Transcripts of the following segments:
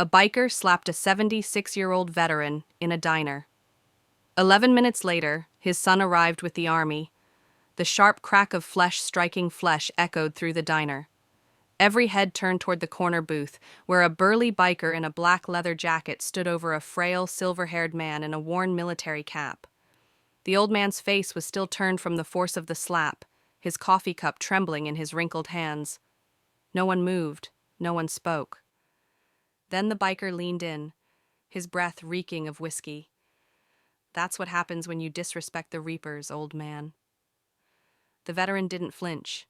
A biker slapped a 76-year-old veteran in a diner. 11 minutes later, his son arrived with the army. The sharp crack of flesh striking flesh echoed through the diner. Every head turned toward the corner booth, where a burly biker in a black leather jacket stood over a frail, silver-haired man in a worn military cap. The old man's face was still turned from the force of the slap, his coffee cup trembling in his wrinkled hands. No one moved, no one spoke. Then the biker leaned in, his breath reeking of whiskey. "That's what happens when you disrespect the reapers, old man." The veteran didn't flinch.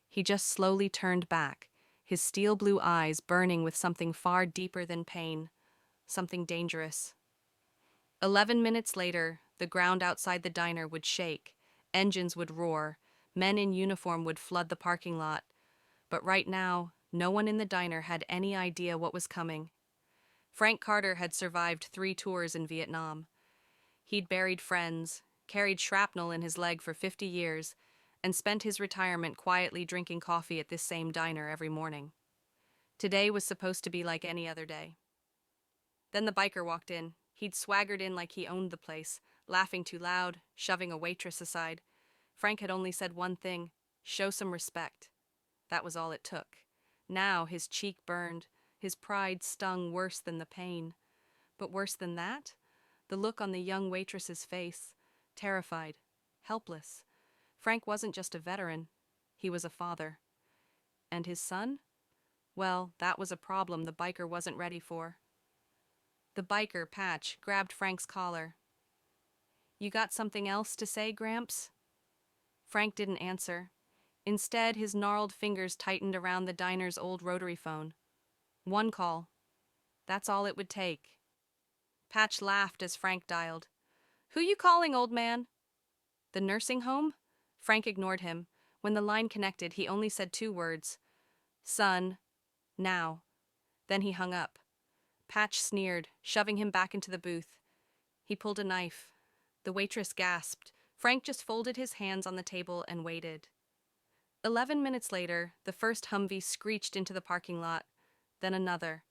He just slowly turned back, his steel blue eyes burning with something far deeper than pain, something dangerous. 11 minutes later, the ground outside the diner would shake, engines would roar, men in uniform would flood the parking lot. But right now, no one in the diner had any idea what was coming. Frank Carter had survived 3 tours in Vietnam. He'd buried friends, carried shrapnel in his leg for 50 years, and spent his retirement quietly drinking coffee at this same diner every morning. Today was supposed to be like any other day. Then the biker walked in. He'd swaggered in like he owned the place, laughing too loud, shoving a waitress aside. Frank had only said one thing: show some respect. That was all it took. Now his cheek burned, his pride stung worse than the pain. But worse than that? The look on the young waitress's face. Terrified, helpless. Frank wasn't just a veteran. He was a father. And his son? Well, that was a problem the biker wasn't ready for. The biker, Patch, grabbed Frank's collar. "You got something else to say, Gramps?" Frank didn't answer. Instead, his gnarled fingers tightened around the diner's old rotary phone. One call. That's all it would take. Patch laughed as Frank dialed. "Who you calling, old man?" "The nursing home?" Frank ignored him. When the line connected, he only said 2 words. "Son, now." Then he hung up. Patch sneered, shoving him back into the booth. He pulled a knife. The waitress gasped. Frank just folded his hands on the table and waited. 11 minutes later, the first Humvee screeched into the parking lot. Then another.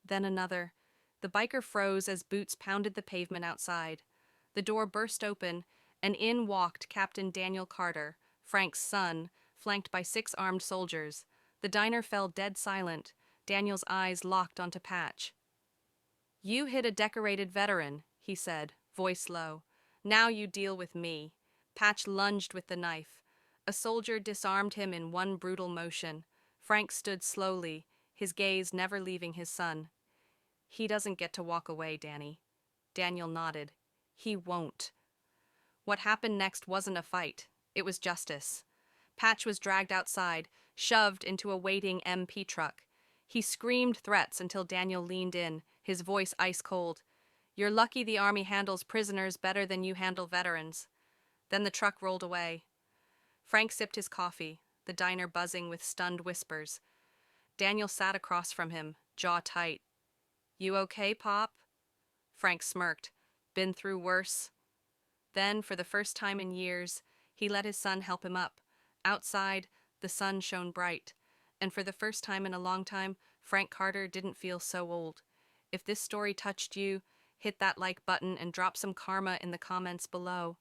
Then another. The biker froze as boots pounded the pavement outside. The door burst open, and in walked Captain Daniel Carter, Frank's son, flanked by 6 armed soldiers. The diner fell dead silent. Daniel's eyes locked onto Patch. "You hit a decorated veteran," he said, voice low. "Now you deal with me." Patch lunged with the knife. A soldier disarmed him in one brutal motion. Frank stood slowly, his gaze never leaving his son. "He doesn't get to walk away, Danny." Daniel nodded. "He won't." What happened next wasn't a fight. It was justice. Patch was dragged outside, shoved into a waiting MP truck. He screamed threats until Daniel leaned in, his voice ice cold. "You're lucky the Army handles prisoners better than you handle veterans." Then the truck rolled away. Frank sipped his coffee, the diner buzzing with stunned whispers. Daniel sat across from him, jaw tight. "You okay, Pop?" Frank smirked. "Been through worse." Then, for the first time in years, he let his son help him up. Outside, the sun shone bright. And for the first time in a long time, Frank Carter didn't feel so old. If this story touched you, hit that like button and drop some karma in the comments below.